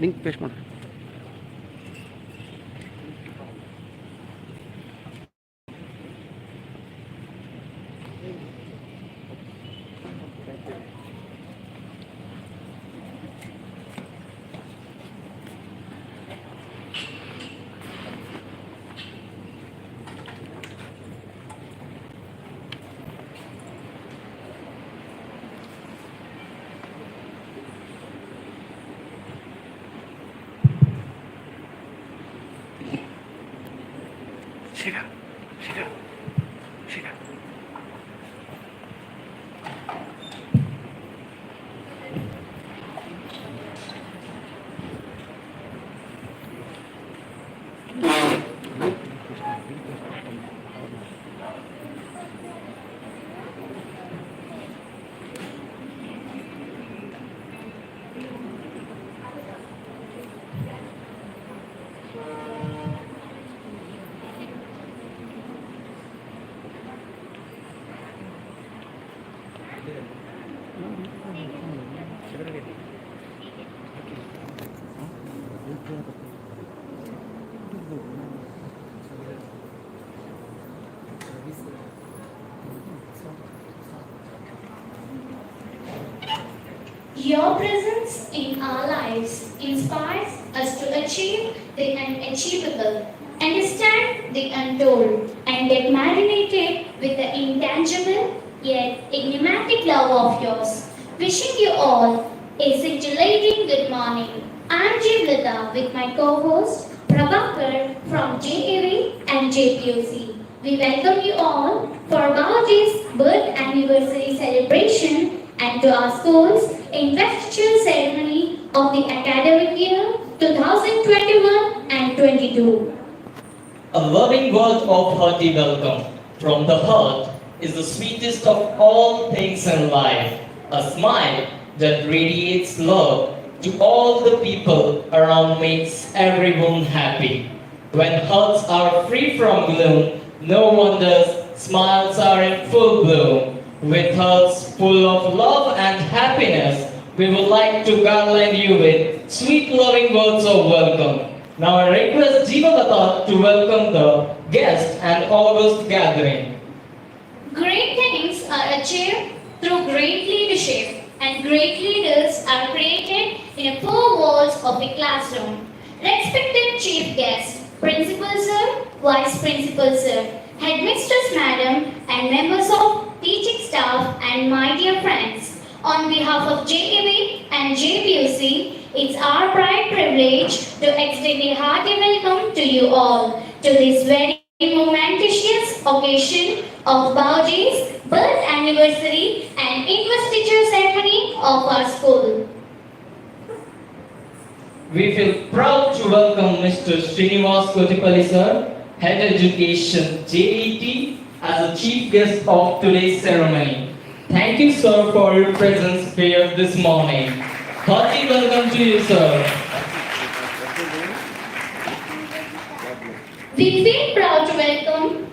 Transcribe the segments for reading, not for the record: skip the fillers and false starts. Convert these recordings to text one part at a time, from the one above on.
Link paste ಮಾಡಿ. Shiva, Shiva, Shiva. Your presence in our lives inspires us to achieve the unachievable, understand the untold, and get marinated with the intangible yet enigmatic love of yours. Wishing you all a scintillating good morning. I'm Jivlita with my co-host Prabhakar from JAV and JPOC. We welcome you all for Babaji's birth anniversary celebration and to our school's investiture ceremony of the academic year 2021 and 22. A loving word of hearty welcome from the heart is the sweetest of all things in life. A smile that radiates love to all the people around makes everyone happy. When hearts are free from gloom, no wonder smiles are in full bloom. With hearts full of love and happiness, we would like to garland you with sweet loving words of welcome. Now I request Jivalata to welcome the guest and august gathering. Great things are achieved through great leadership, and great leaders are created in the four walls of a classroom. Respected chief guest, principal sir, vice principal sir, headmistress madam, and members of teaching staff, and my dear friends, on behalf of JAV and JPUC, it's our pride privilege to extend a hearty welcome to you all to this very momentous occasion of Babaji's birth anniversary and investiture ceremony of our school. We feel proud to welcome Mr. Srinivas Kotipalli sir, Head Education JET, as the chief guest of today's ceremony. Thank you, sir, for your presence here this morning. Hearty welcome to you, sir. We feel proud to welcome.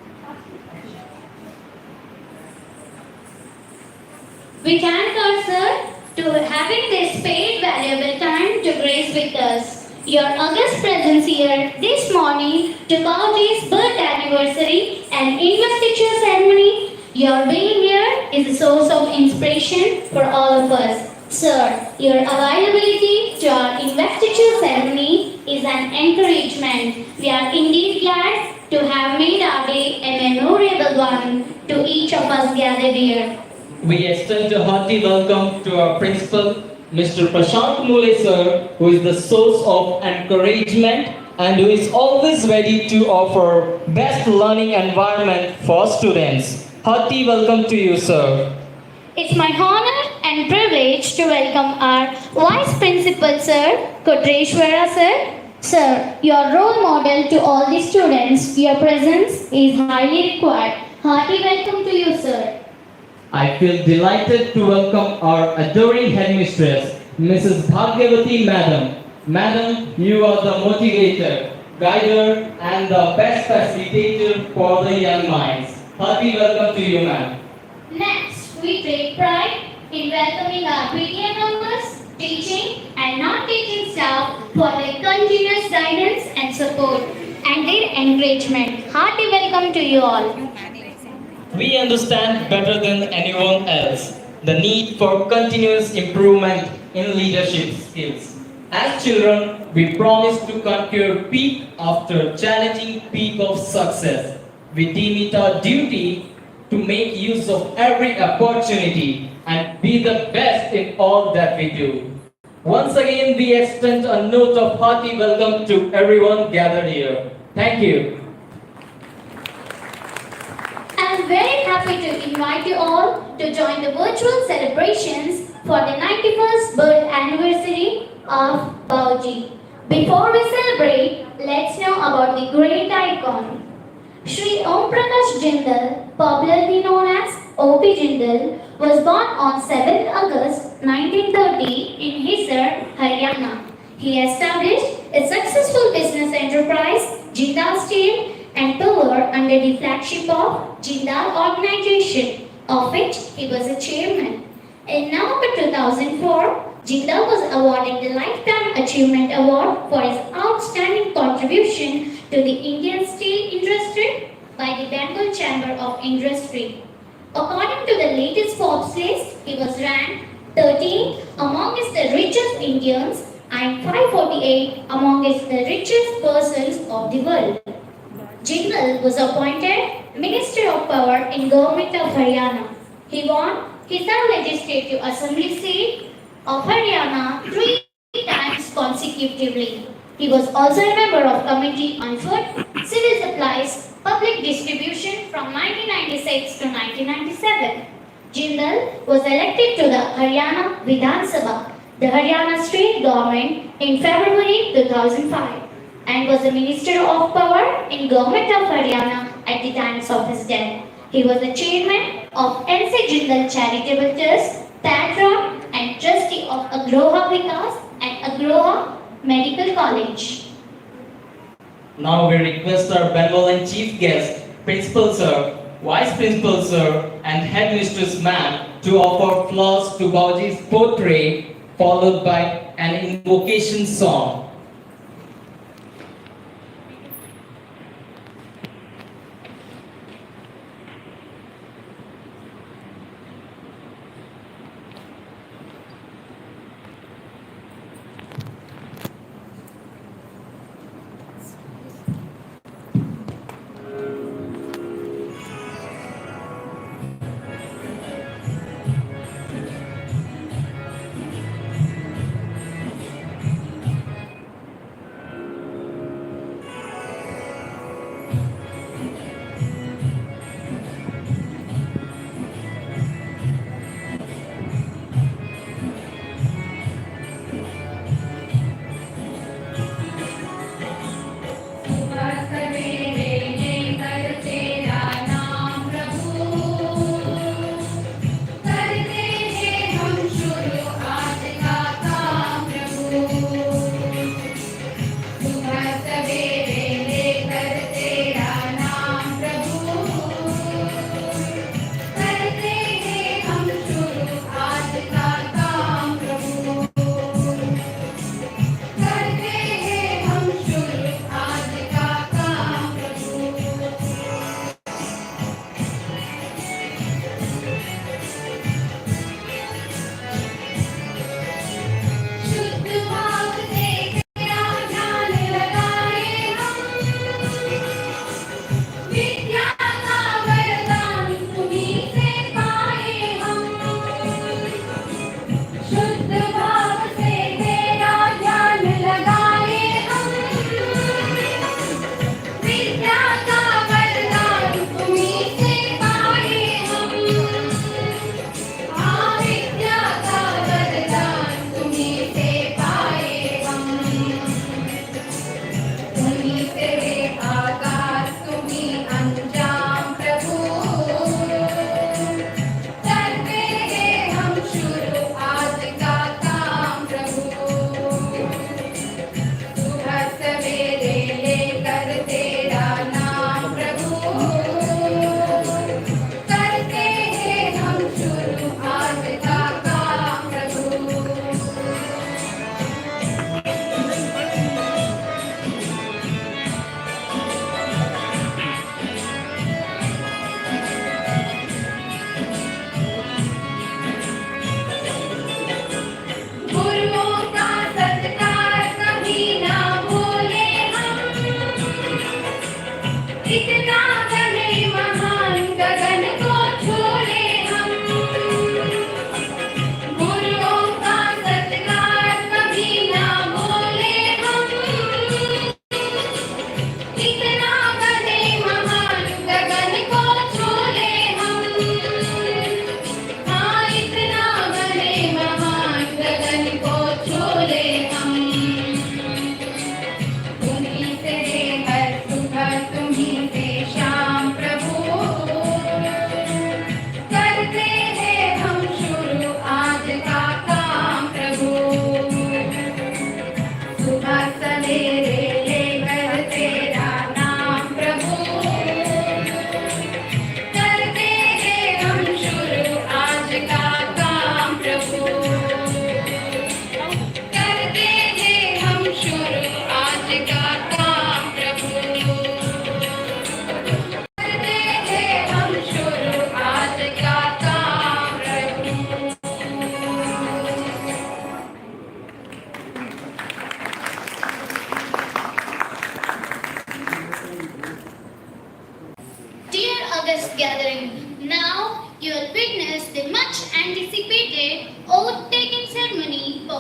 We thank our sir to having this paid valuable time to grace with us. Your august presence here this morning to Babaji's birth anniversary and investiture ceremony. Your being here is a source of inspiration for all of us. Sir, your availability to our investiture ceremony is an encouragement. We are indeed glad to have made our day a memorable one to each of us gathered here. We extend a hearty welcome to our principal, Mr. Prashant Mule sir, who is the source of encouragement and who is always ready to offer best learning environment for students. Hearty welcome to you, sir. It's my honor and privilege to welcome our Vice Principal Sir, Kotreshwara Sir. Sir, your role model to all the students, your presence is highly required. Hearty welcome to you, sir. I feel delighted to welcome our adoring headmistress, Mrs. Bhagyavati Madam. Madam, you are the motivator, guider, and the best facilitator for the young minds. Hearty welcome to you, ma'am. Next, we take pride in welcoming our PTA members, teaching and non-teaching staff for their continuous guidance and support and their encouragement. Hearty welcome to you all. We understand better than anyone else the need for continuous improvement in leadership skills. As children, we promise to conquer peak after challenging peak of success. We deem it our duty to make use of every opportunity and be the best in all that we do. Once again, we extend a note of hearty welcome to everyone gathered here. Thank you. I am very happy to invite you all to join the virtual celebrations for the 91st birth anniversary of Bauji. Before we celebrate, let's know about the great icon. Shri Om Prakash Jindal, popularly known as O.P. Jindal, was born on 7th August 1930 in Hisar, Haryana. He established a successful business enterprise, Jindal Steel and Power, under the flagship of Jindal Organization, of which he was a chairman. In November 2004, Jindal was awarded the Lifetime Achievement Award for his outstanding contribution to the Indian steel industry by the Bengal Chamber of Industry. According to the latest Forbes list, he was ranked 13th amongst the richest Indians and 548 amongst the richest persons of the world. Jindal was appointed Minister of Power in Government of Haryana. He won Hisar Legislative Assembly seat of Haryana 3 times consecutively. He was also a member of Committee on Food, Civil Supplies, Public Distribution from 1996 to 1997. Jindal was elected to the Haryana Vidhan Sabha, the Haryana state government, in February 2005 and was the Minister of Power in Government of Haryana at the time of his death. He was the chairman of N.C. Jindal Charitable Trust, Tatra, and trustee of Agroha Vikas and Agroha Medical College. Now we request our benevolent chief guest, Principal Sir, Vice Principal Sir, and Headmistress Ma'am to offer flowers to Bauji's portrait, followed by an invocation song.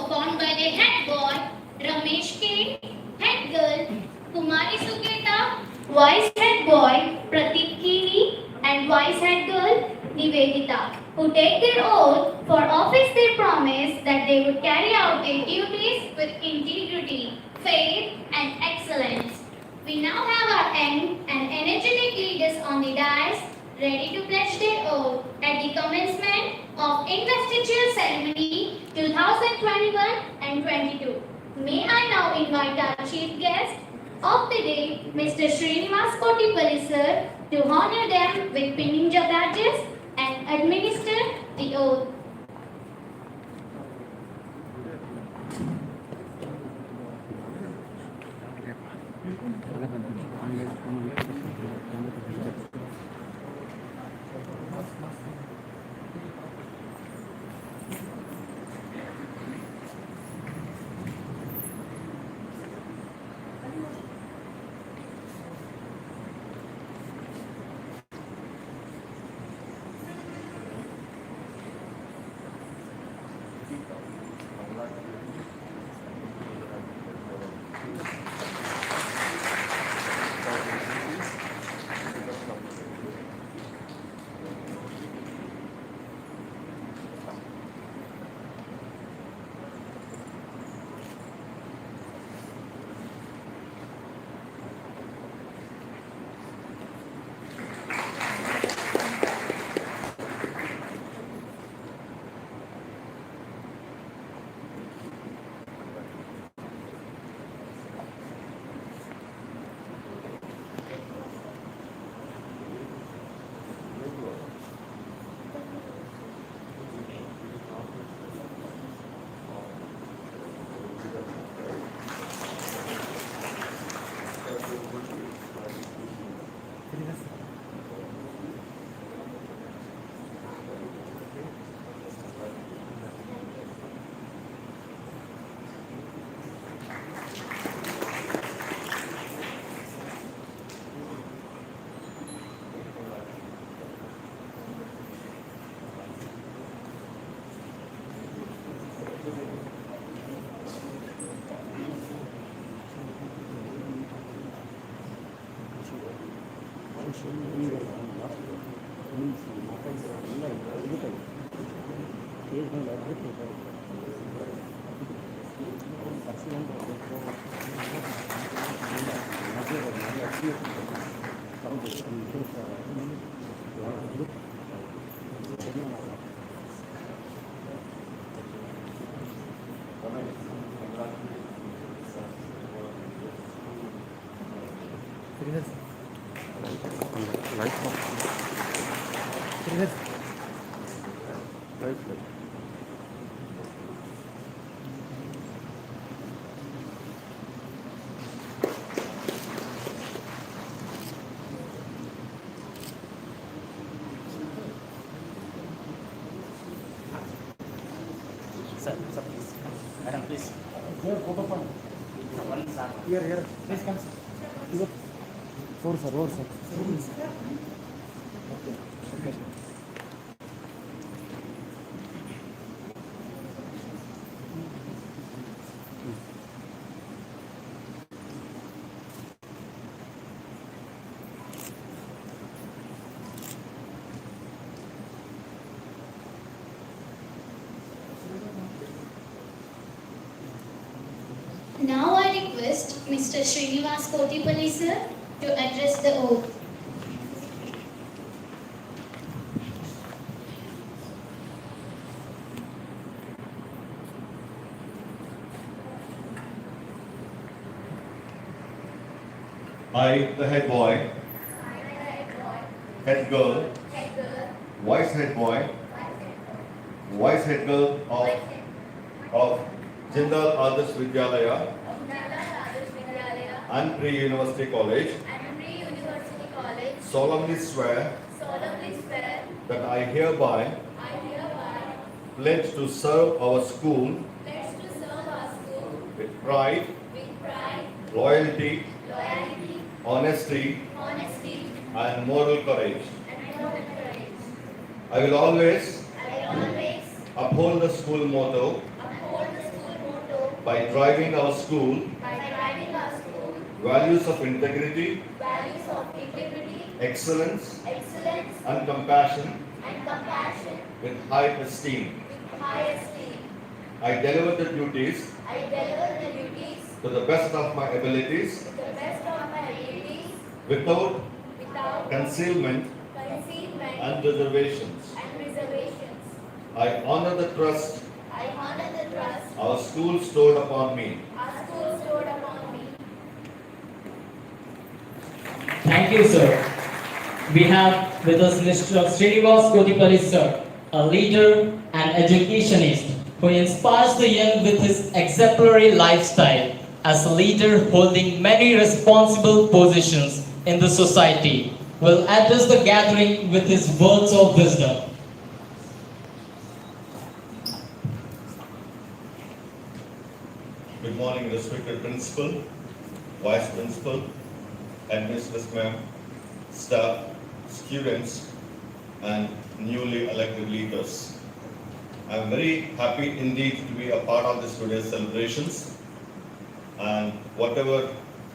performed by the head boy Ramesh K, head girl Kumari Suketa, vice head boy Pratik Kini, and vice head girl Nivedita, who take their oath for office. They promise that they would carry out their duties with integrity, faith, and excellence. We now have our young and energetic leaders on the dais, ready to pledge their oath at the commencement of investiture ceremony 2021 and 22. May I now invite our chief guest of the day, Mr. Srinivas Kotipalli sir, to honor them with pinning badges and administer the oath. Sir, please. Madam, please. Here, photo from One, sir. here. Please come, sir. Over, sir. Okay. Now I request Mr. Srinivas Kotipalli sir to address the oath. I, the head boy, head girl, vice head boy, vice head girl of Jindal Adarsh Vidyalaya and Pre-University College solemnly swear that I hereby pledge to serve our school with pride, loyalty, honesty, and moral courage. I will always uphold the school motto by driving our school values of integrity, excellence, and compassion with high esteem. I deliver the duties to the best of my abilities without concealment and reservations. I honor the trust our school stored upon me. Thank you, sir. We have with us Mr. Srinivas Kodipalli, sir, a leader and educationist who inspires the young with his exemplary lifestyle as a leader holding many responsible positions in the society. Will address the gathering with his words of wisdom. Good morning, respected principal, vice principal, administrators, ma'am, staff, students, and newly elected leaders. I am very happy indeed to be a part of this today's celebrations. And whatever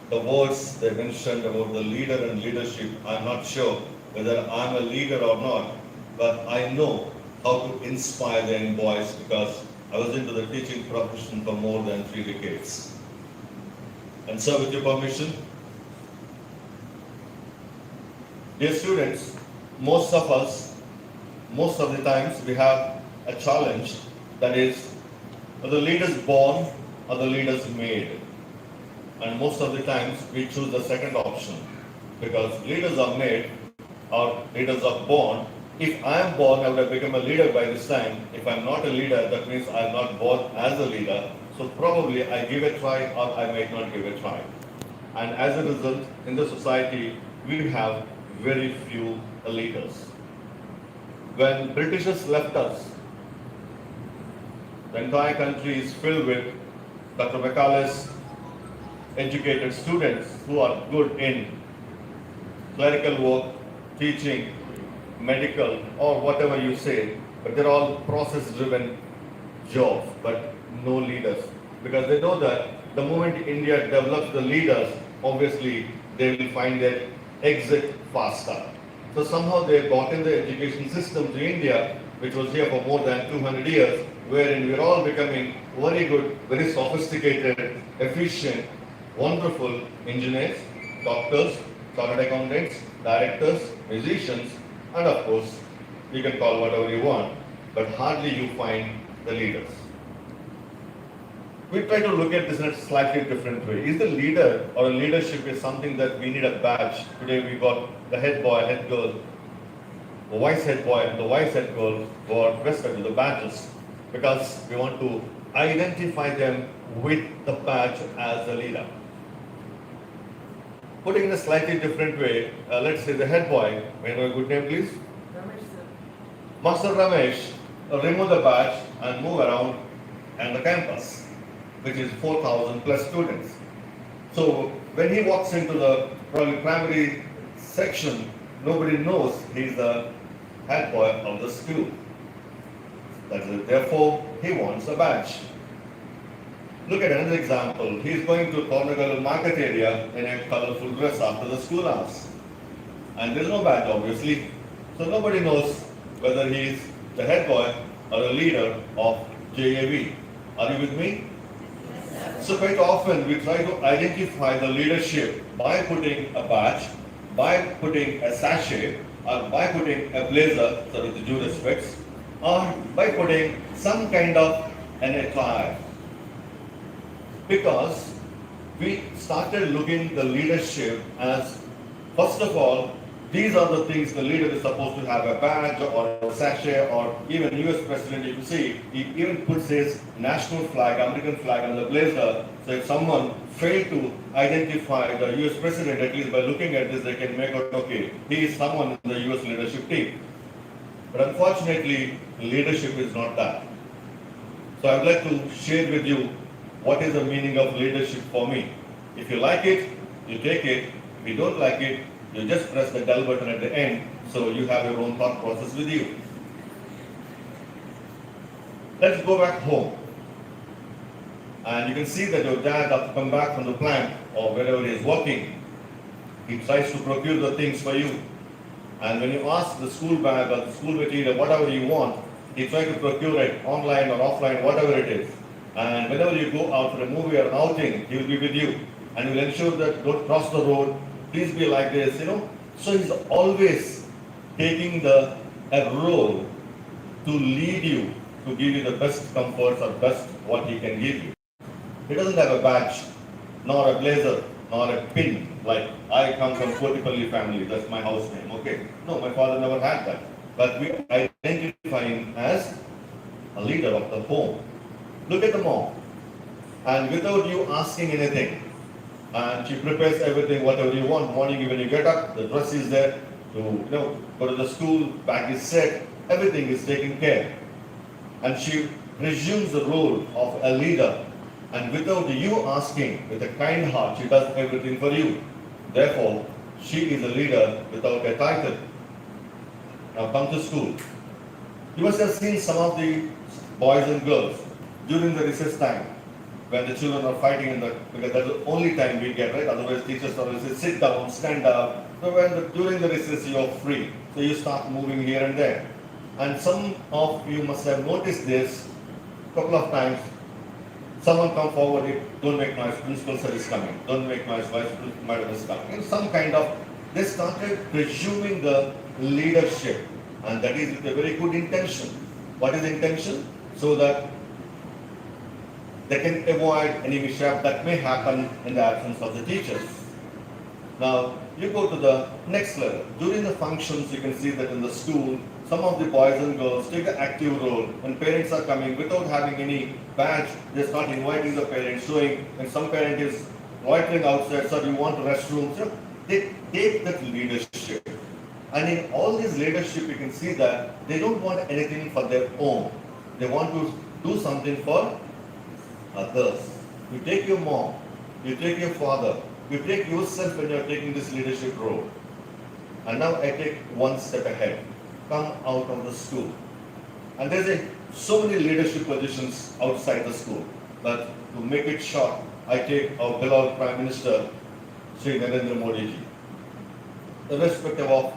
the words they mentioned about the leader and leadership, I'm not sure whether I'm a leader or not, but I know how to inspire the young boys because I was into the teaching profession for more than 3 decades. And so with your permission, dear students, most of us, most of the times we have a challenge, that is, are the leaders born or the leaders made? And most of the times we choose the second option because leaders are made or leaders are born. If I am born, I would have become a leader by this time. If I'm not a leader, that means I'm not born as a leader. So probably I give a try or I might not give a try. And as a result, in the society, we have very few leaders. When Britishers left us, the entire country is filled with Dr. Macaulay's educated students who are good in clerical work, teaching, medical, or whatever you say, but they're all process-driven jobs, but no leaders. Because they know that the moment India develops the leaders, obviously they will find their exit faster. So somehow they brought in the education system to India, which was here for more than 200 years, wherein we're all becoming very good, very sophisticated, efficient, wonderful engineers, doctors, chartered accountants, directors, musicians, and of course, you can call whatever you want, but hardly you find the leaders. We try to look at this in a slightly different way. Is the leader or a leadership is something that we need a badge? Today we got the head boy, head girl, the vice head boy, and the vice head girl got respect to the badges because we want to identify them with the badge as a leader. Putting in a slightly different way, let's say the head boy, may I know a good name please? Ramesh sir. Master Ramesh, remove the badge and move around and the campus, which is 4,000 plus students. So when he walks into the probably primary section, nobody knows he's the head boy of the school. That's it. Therefore, he wants a badge. Look at another example. He's going to Kornagal market area in a colorful dress after the school hours. And there's no badge, obviously. So nobody knows whether he's the head boy or a leader of JAV. Are you with me? So quite often we try to identify the leadership by putting a badge, by putting a sachet, or by putting a blazer, so with the due respects, or by putting some kind of an attire. Because we started looking the leadership as, first of all, these are the things the leader is supposed to have, a badge or a sachet, or even US President, you can see, he even puts his national flag, American flag on the blazer. So if someone failed to identify the US President, at least by looking at this, they can make out, okay, he is someone in the US leadership team. But unfortunately, leadership is not that. So I would like to share with you what is the meaning of leadership for me. If you like it, you take it. If you don't like it, you just press the bell button at the end, so you have your own thought process with you. Let's go back home. And you can see that your dad, after come back from the plant or wherever he is working, he tries to procure the things for you. And when you ask the school bag or the school material, whatever you want, he tries to procure it online or offline, whatever it is. And whenever you go out for a movie or an outing, he will be with you. And he will ensure that don't cross the road, please be like this, So he's always taking a role to lead you, to give you the best comforts or best what he can give you. He doesn't have a badge, nor a blazer, nor a pin, like I come from Kotipalli family, that's my house name, okay? No, my father never had that. But we identify him as a leader of the home. Look at the mom. And without you asking anything, and she prepares everything, whatever you want. Morning when you get up, the dress is there to go to the school, bag is set, everything is taken care. And she resumes the role of a leader. And without you asking, with a kind heart, she does everything for you. Therefore, she is a leader without a title. Now come to school. You must have seen some of the boys and girls during the recess time when the children are fighting because that's the only time we get, right? Otherwise teachers always say sit down, stand up. So during the recess you are free. So you start moving here and there. And some of you must have noticed this a couple of times. Someone come forward, don't make noise, principal sir is coming. Don't make noise, vice principal madam is coming. And some kind of, they started presuming the leadership. And that is with a very good intention. What is the intention? So that they can avoid any mishap that may happen in the absence of the teachers. Now, you go to the next level. During the functions, you can see that in the school, some of the boys and girls take an active role. When parents are coming without having any badge, they start inviting the parents, showing when some parent is loitering outside, sir, you want restrooms? They take that leadership. And in all this leadership, you can see that they don't want anything for their own. They want to do something for others. You take your mom, you take your father, you take yourself when you are taking this leadership role. And now I take one step ahead. Come out of the school. And there's so many leadership positions outside the school. But to make it short, I take our beloved Prime Minister, Sri Narendra Modi ji. Irrespective of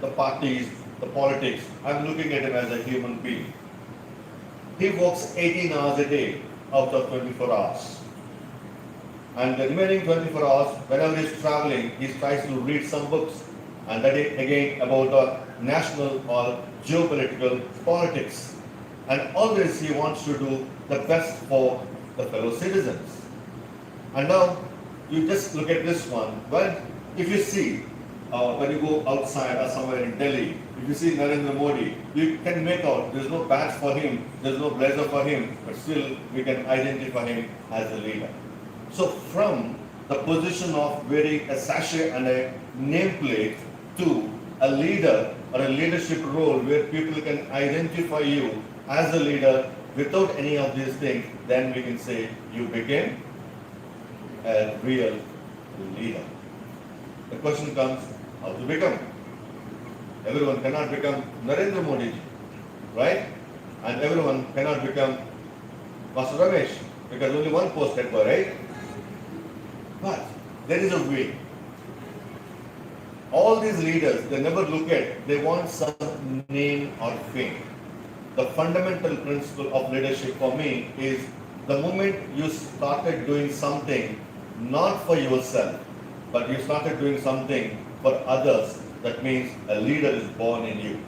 the parties, the politics, I'm looking at him as a human being. He works 18 hours a day out of 24 hours. And the remaining 24 hours, whenever he's traveling, he tries to read some books. And that is again about the national or geopolitical politics. And always he wants to do the best for the fellow citizens. And now you just look at this one. Well, if you see, when you go outside or somewhere in Delhi, if you see Narendra Modi, you can make out there's no badge for him, there's no blazer for him, but still we can identify him as a leader. So from the position of wearing a sachet and a nameplate to a leader or a leadership role where people can identify you as a leader without any of these things, then we can say you became a real leader. The question comes, how to become? Everyone cannot become Narendra Modi, right? And everyone cannot become Master Ramesh, because only one post head boy, right? But there is a way. All these leaders, they never look at, they want some name or fame. The fundamental principle of leadership for me is the moment you started doing something not for yourself, but you started doing something for others, that means a leader is born in you.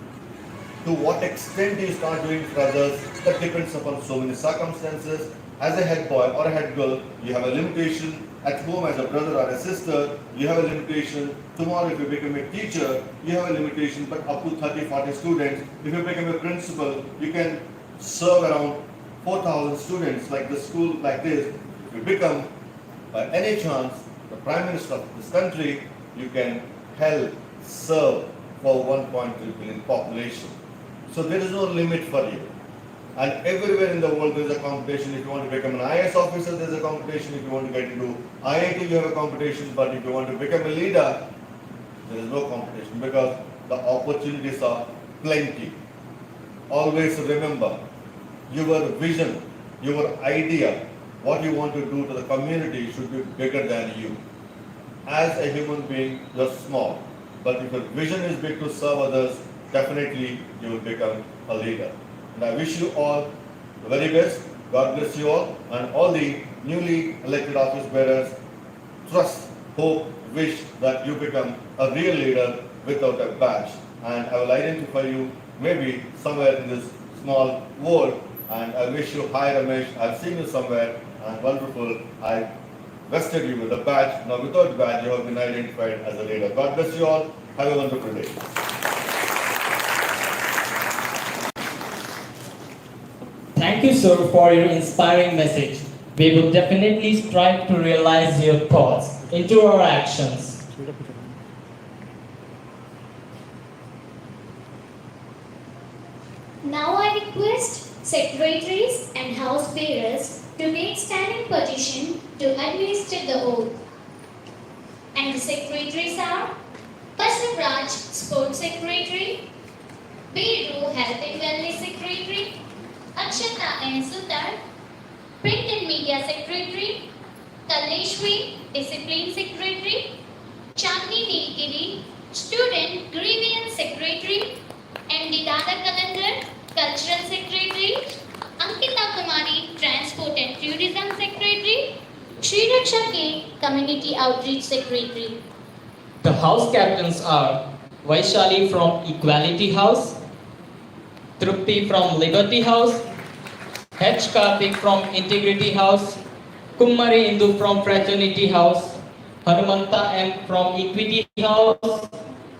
To what extent you start doing for others, that depends upon so many circumstances. As a head boy or a head girl, you have a limitation. At home as a brother or a sister, you have a limitation. Tomorrow if you become a teacher, you have a limitation, but up to 30, 40 students. If you become a principal, you can serve around 4,000 students like the school like this. If you become, by any chance, the Prime Minister of this country, you can help serve for 1.3 billion population. So there is no limit for you. And everywhere in the world there is a competition. If you want to become an IAS officer, there is a competition. If you want to get into IIT, you have a competition. But if you want to become a leader, there is no competition because the opportunities are plenty. Always remember, your vision, your idea what you want to do to the community should be bigger than you. As a human being, you're small, but if your vision is big to serve others, definitely you will become a leader. And I wish you all the very best. God bless you all, and all the newly elected office bearers trust, hope, wish that you become a real leader without a badge. And I will identify you maybe somewhere in this small world. And I wish you hi Ramesh. I've seen you somewhere, and wonderful. I vested you with a badge. Now without badge, you have been identified as a leader. God bless you all. Have a wonderful day. Thank you, sir, for your inspiring message. We will definitely strive to realize your thoughts into our actions. Now I request secretaries and house bearers to take standing position to administer the oath. And the secretaries are Pashnab Raj, Sports Secretary, Biru, Health and Wellness Secretary, Akshata N. Sudar, Print and Media Secretary, Kalleshwi, Discipline Secretary, Chandni Nilgiri, Student Grievance Secretary, MD Dada Kalandar, Cultural Secretary, Ankita Kumari, Transport and Tourism Secretary, Sri Raksha K, Community Outreach Secretary. The house captains are Vaishali from Equality House, Trupti from Liberty House, H. Karthik from Integrity House, Kummari Indu from Fraternity House, Hanumanta M from Equity House,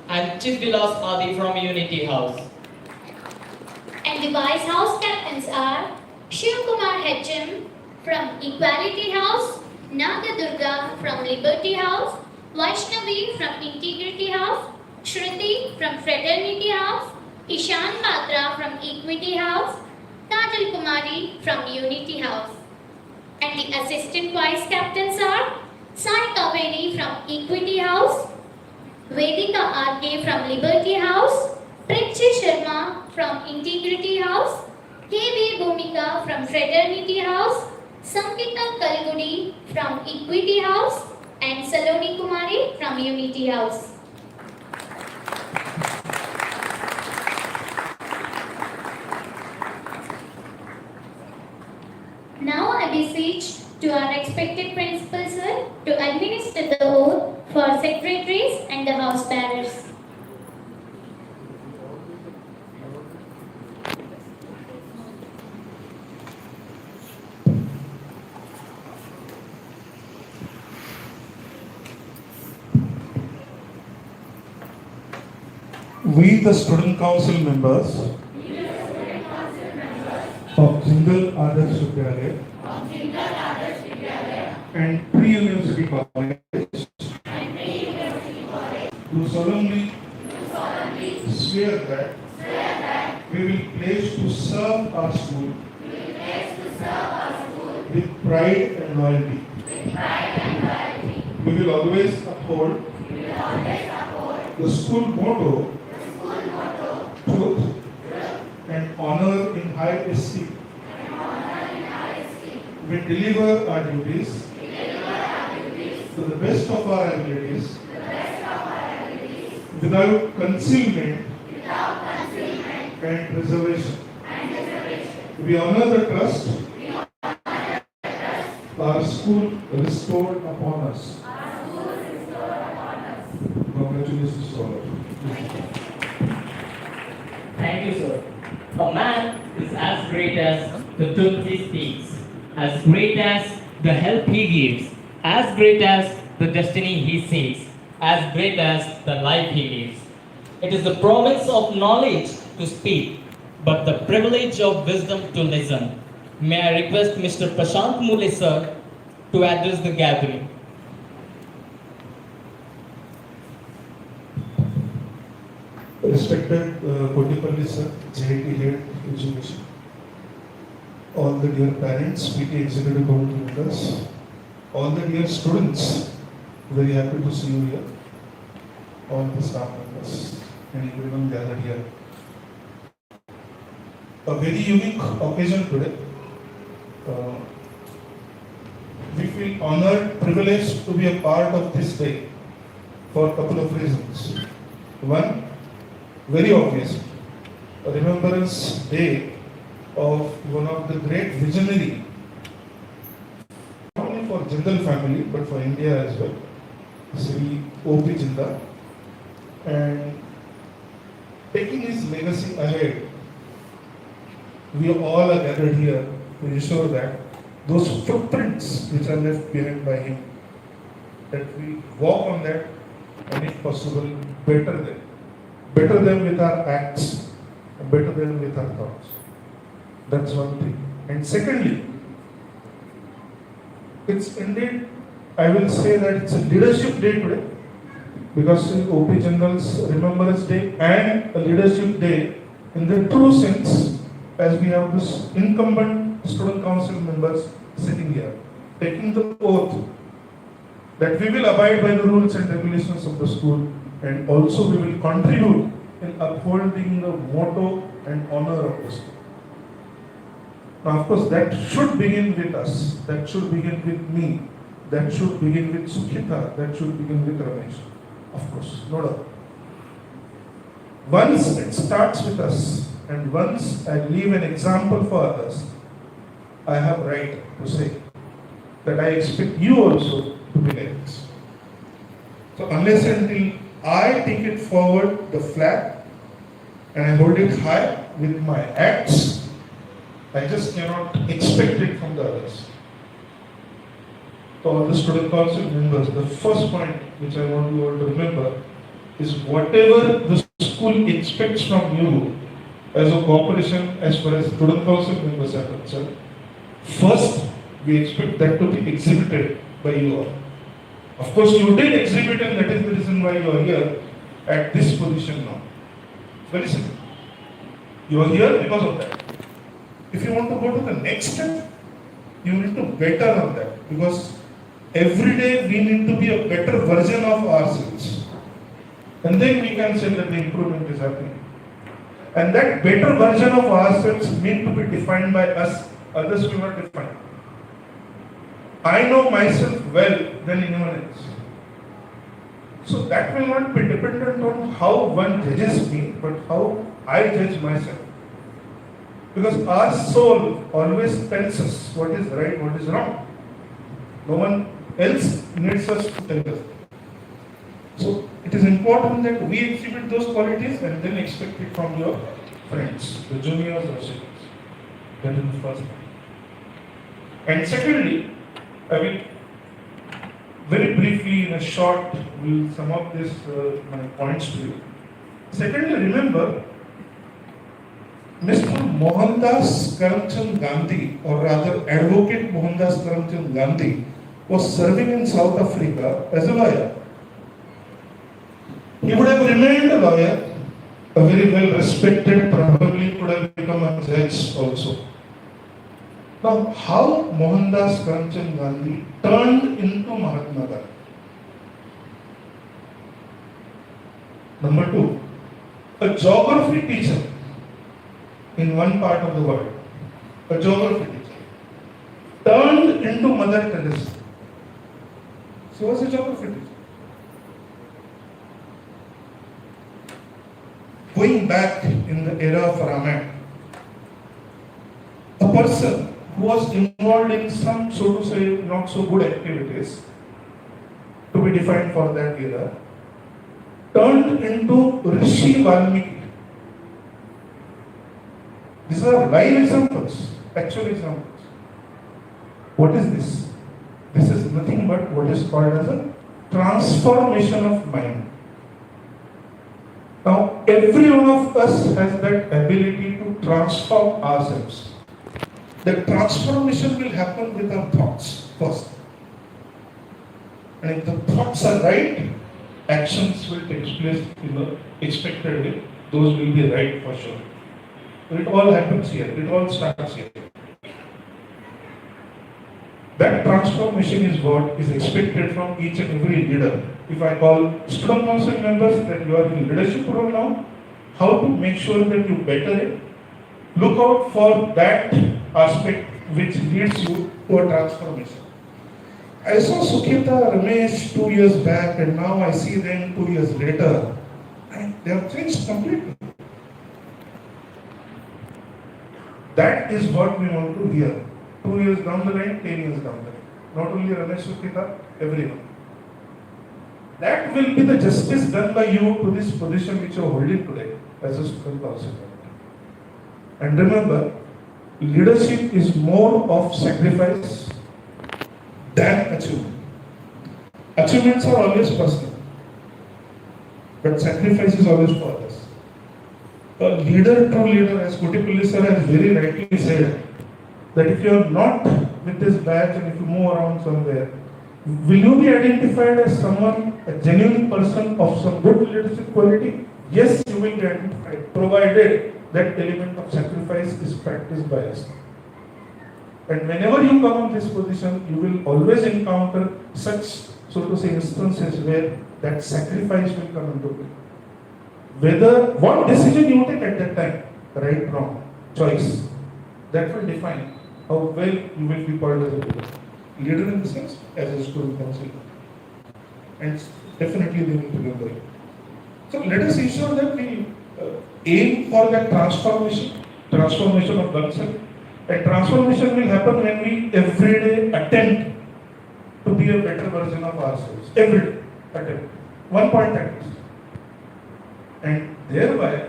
and Chidvilas Adi from Unity House. And the vice house captains are Shiv Kumar HM from Equality House, Naga Durga from Liberty House, Vaishnavi from Integrity House, Shruti from Fraternity House, Ishan Patra from Equity House, Kajal Kumari from Unity House. And the assistant vice captains are Sai Kaveri from Equity House, Vedika RK from Liberty House, Prithvi Sharma from Integrity House, KV Bhumika from Fraternity House, Sankita Kalgudi from Equity House, and Saloni Kumari from Unity House. Now I beseech to our respected principal sir to administer the oath for secretaries and the house bearers. We, the student council members of Jindal Adarsh Vidyalaya and Pre-University College, do solemnly swear that we will pledge to serve our school with pride and loyalty. We will always uphold the school motto, truth and honor in high esteem. We deliver our duties to the best of our abilities, without concealment and reservation. We honor the trust our school restored upon us. Congratulations to all of you. Thank you, sir. A man is as great as the truth he speaks, as great as the help he gives, as great as the destiny he seeks, as great as the life he lives. It is the province of knowledge to speak, but the privilege of wisdom to listen. May I request Mr. Prashant Mule, sir, to address the gathering. Respected Kotipalli sir, JIT Head Education, all the dear parents, PT Executive Committee members, all the dear students, very happy to see you here, all the staff members and everyone gathered here. A very unique occasion today. feel honored, privileged to be a part of this day for a couple of reasons. One, very obvious, a remembrance day of one of the great visionary, not only for Jindal family but for India as well, Sri O.P. Jindal, and taking his legacy ahead. We all are gathered here to ensure that those footprints which are left behind by him, that we walk on that and if possible better them. Better them with our acts, and better them with our thoughts. That's one thing. And secondly, it's indeed, I will say that it's a leadership day today, because O.P. Jindal's Remembrance Day and a leadership day in the true sense, as we have this incumbent student council members sitting here, taking the oath that we will abide by the rules and regulations of the school, and also we will contribute in upholding the motto and honor of the school. Now, of course, that should begin with us, that should begin with me, that should begin with Sukhita, that should begin with Ramesh. Of course, no doubt. Once it starts with us, and once I leave an example for others, I have right to say that I expect you also to be like this. So unless until I take it forward, the flag, and I hold it high with my acts, I just cannot expect it from the others. To all the student council members, the first point which I want you all to remember is whatever the school expects from you as a corporation, as far as student council members are concerned, first we expect that to be exhibited by you all. Of course, you did exhibit, and that is the reason why you are here at this position now. Very simple. You are here because of that. If you want to go to the next step, you need to better on that, because every day we need to be a better version of ourselves. And then we can say that the improvement is happening. And that better version of ourselves need to be defined by us, others will not define. I know myself well than anyone else. So that will not be dependent on how one judges me, but how I judge myself. Because our soul always tells us what is right, what is wrong. No one else needs us to tell us. So it is important that we exhibit those qualities and then expect it from your friends, the juniors or seniors. That is the first point. And secondly, I will very briefly in a short will sum up this my points to you. Secondly, remember Mr. Mohandas Karamchand Gandhi, or rather Advocate Mohandas Karamchand Gandhi, was serving in South Africa as a lawyer. He would have remained a lawyer, a very well respected, probably could have become a judge also. Now, how Mohandas Karamchand Gandhi turned into Mahatma Gandhi? Number two, a geography teacher in one part of the world, a geography teacher, turned into Mother Teresa. She was a geography teacher. Going back in the era of Ramayana, a person who was involved in some, so to say, not so good activities, to be defined for that era, turned into Rishi Valmiki. These are live examples, actual examples. What is this? This is nothing but what is called as a transformation of mind. Now, every one of us has that ability to transform ourselves. The transformation will happen with our thoughts first. And if the thoughts are right, actions will take place in the expected way. Those will be right for sure. It all happens here. It all starts here. That transformation is what is expected from each and every leader. If I call student council members that you are in leadership role now, how to make sure that you better it, look out for that aspect which leads you to a transformation. I saw Sukhita Ramesh 2 years back, and now I see them 2 years later, and they have changed completely. That is what we want to hear. 2 years down the line, 10 years down the line. Not only Ramesh, Sukhita, everyone. That will be the justice done by you to this position which you are holding today as a student council. And remember, leadership is more of sacrifice than achievement. Achievements are always personal, but sacrifice is always for others. A leader, true leader, as Kotipalli sir has very rightly said, that if you are not with this badge and if you move around somewhere, will you be identified as someone, a genuine person of some good leadership quality? Yes, you will be identified, provided that element of sacrifice is practiced by us. And whenever you come on this position, you will always encounter such, so to say, instances where that sacrifice will come into play. Whether, what decision you take at that time, right, wrong, choice, that will define how well you will be called as a leader. Leader in the sense, as a student council. And definitely they will remember you. So let us ensure that we aim for that transformation of oneself. And transformation will happen when we every day attempt to be a better version of ourselves. Every day, attempt. 1 point at least. And thereby,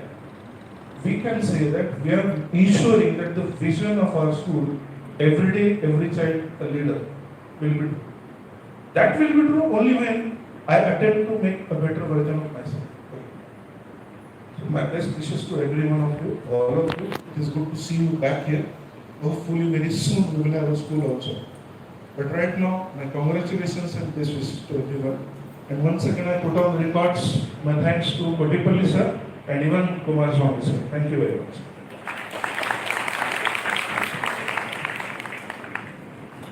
we can say that we are ensuring that the vision of our school, every day, every child, a leader, will be true. That will be true only when I attempt to make a better version of myself. So my best wishes to every one of you, all of you. It is good to see you back here. Hopefully very soon we will have a school also. But right now, my congratulations and best wishes to everyone. And once again, I put on the records my thanks to Kotipalli sir and even Kumar Swami sir. Thank you very much.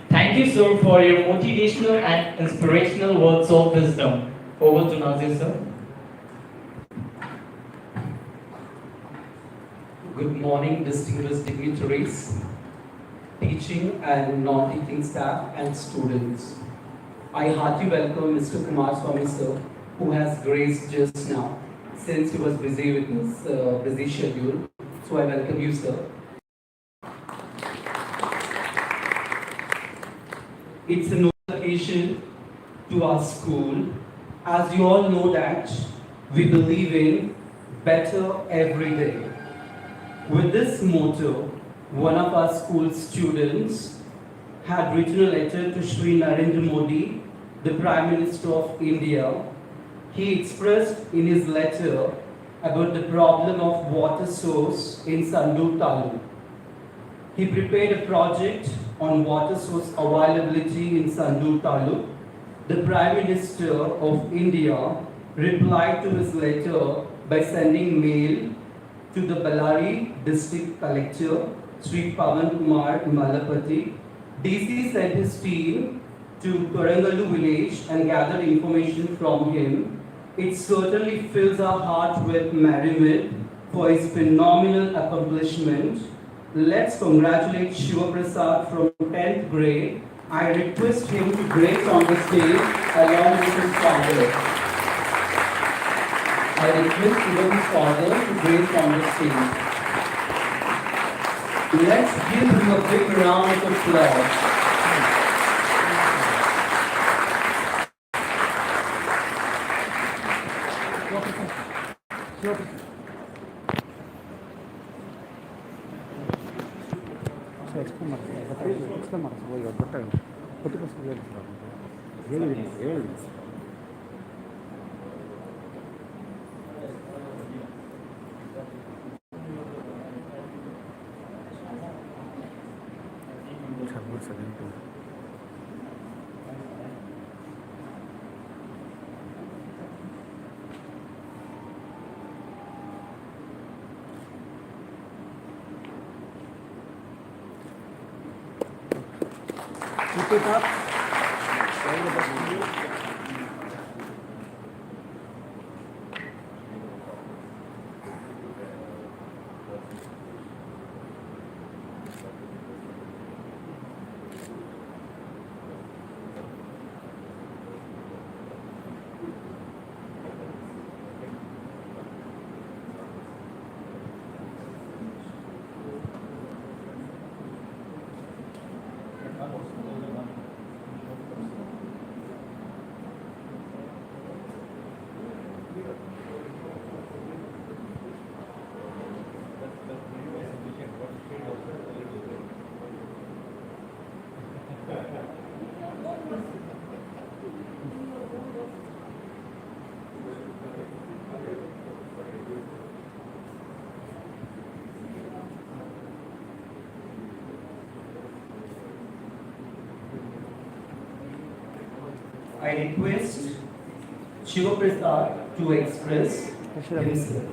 Thank you, sir, for your motivational and inspirational words of wisdom. Over to Nazir, sir. Good morning, distinguished dignitaries, teaching and non-teaching staff and students. I heartily welcome Mr. Kumar Swami sir, who has graced just now, since he was busy with his busy schedule. So I welcome you, sir. It's a noble occasion to our school. As you all know that we believe in better every day. With this motto, one of our school students had written a letter to Shri Narendra Modi, the Prime Minister of India. He expressed in his letter about the problem of water source in Sandur Taluk. He prepared a project on water source availability in Sandur Taluk. The Prime Minister of India replied to his letter by sending mail to the Ballari District Collector, Sri Pavan Kumar Malapati. DC sent his team to Korangallu village and gathered information from him. It certainly fills our heart with merriment for his phenomenal accomplishment. Let's congratulate Shiva Prasad from 10th grade. I request him to grace on the stage along with his father. I request even his father to grace on the stage. Let's give him a big round of applause. Explain ಮಾಡಿಸ್ಬೋದು ಇವತ್ತು ಗೊತ್ತಾಗುತ್ತೆ ಗೊತ್ತಿಗೋಸ್ಕರ ಹೇಳಿದ್ದೀನಿ Keep it up. All the best to you. I request Shiva Prasad to express himself.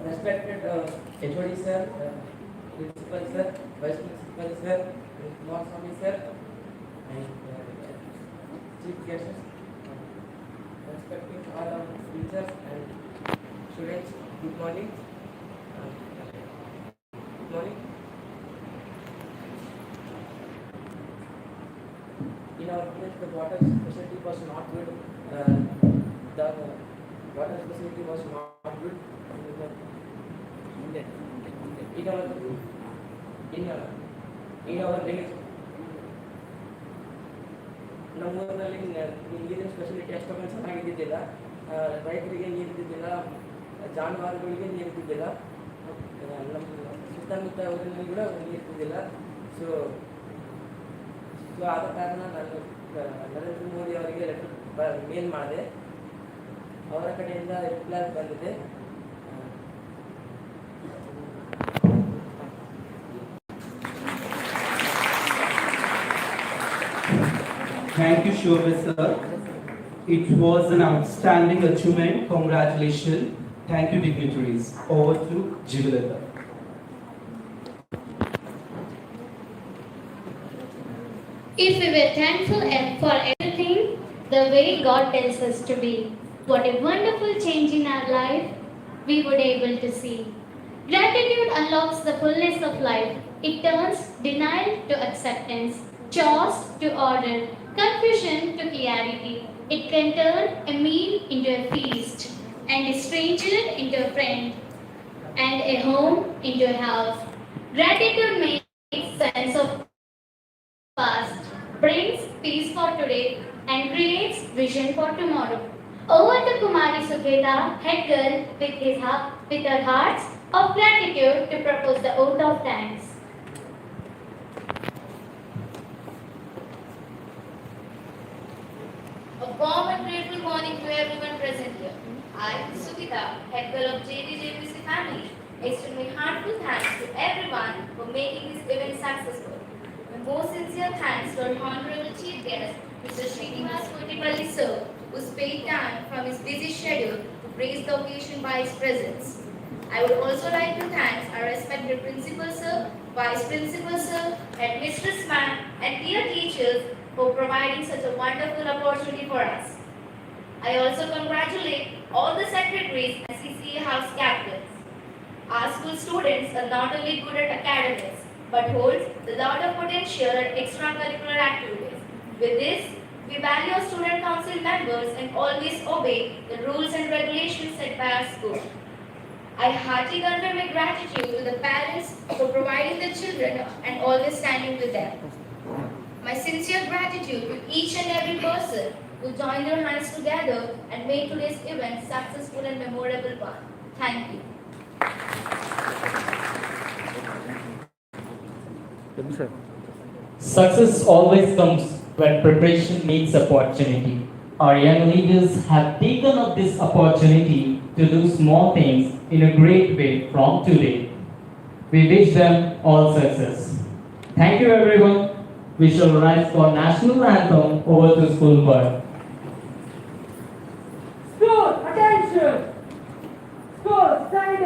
Respected HOD sir, principal sir, vice principal sir, Kumar Swami sir, and chief guests, respecting all our teachers and students, good morning. Good morning. In our village, the water facility was not good. The water facility was not good. In our village, ನಮ್ಮೂರಿನಲ್ಲಿ ನೀರಿನ facility ಅಷ್ಟೊಂದು ಚೆನ್ನಾಗಿದ್ದಿದ್ದಿಲ್ಲ. ರೈತರಿಗೆ ನೀರಿದ್ದಿದ್ದಿಲ್ಲ, ಜಾನುವಾರುಗಳಿಗೆ ನೀರಿದ್ದಿದ್ದಿಲ್ಲ, ನಮ್ಮ ಸುತ್ತಮುತ್ತ ಊರಿನಲ್ಲಿ ಕೂಡ ನೀರಿದ್ದಿದ್ದಿಲ್ಲ. So ಆದ ಕಾರಣ ನಾನು ನರೇಂದ್ರ ಮೋದಿ ಅವರಿಗೆ ಲೆಟರ್ ಮೇಲ್ ಮಾಡಿದೆ. ಅವರ ಕಡೆಯಿಂದ ರಿಪ್ಲೈ ಬಂದಿದೆ. Thank you, Shobha sir. It was an outstanding achievement. Congratulations. Thank you, dignitaries. Over to Jivalata. If we were thankful for everything the way God tells us to be, what a wonderful change in our life we would able to see. Gratitude unlocks the fullness of life. It turns denial to acceptance, chores to order, confusion to clarity. It can turn a meal into a feast, and a stranger into a friend, and a home into a house. Gratitude makes sense of past, brings peace for today, and creates vision for tomorrow. Over to Kumari Sukheta, head girl, with her hearts of gratitude to propose the oath of thanks. A warm and grateful morning to everyone present here. I, Sukhita, head girl of JDJPC family, extend my heartfelt thanks to everyone for making this event successful. My most sincere thanks to our Honorable Chief Guest, Mr. Srinivas Kotipalli sir, who spared time from his busy schedule to grace the occasion by his presence. I would also like to thank our respected Principal sir, Vice Principal sir, Headmistress ma'am, and dear teachers for providing such a wonderful opportunity for us. I also congratulate all the secretaries and CCA house captains. Our school students are not only good at academics, but hold a lot of potential at extracurricular activities. With this, we value our student council members and always obey the rules and regulations set by our school. I heartily convey my gratitude to the parents for providing the children and always standing with them. My sincere gratitude to each and every person who joined their hands together and made today's event successful and memorable one. Thank you. Success always comes when preparation meets opportunity. Our young leaders have taken up this opportunity to do small things in a great way from today. We wish them all success. Thank you everyone. We shall rise for national anthem over to school board. School, attention! School, stand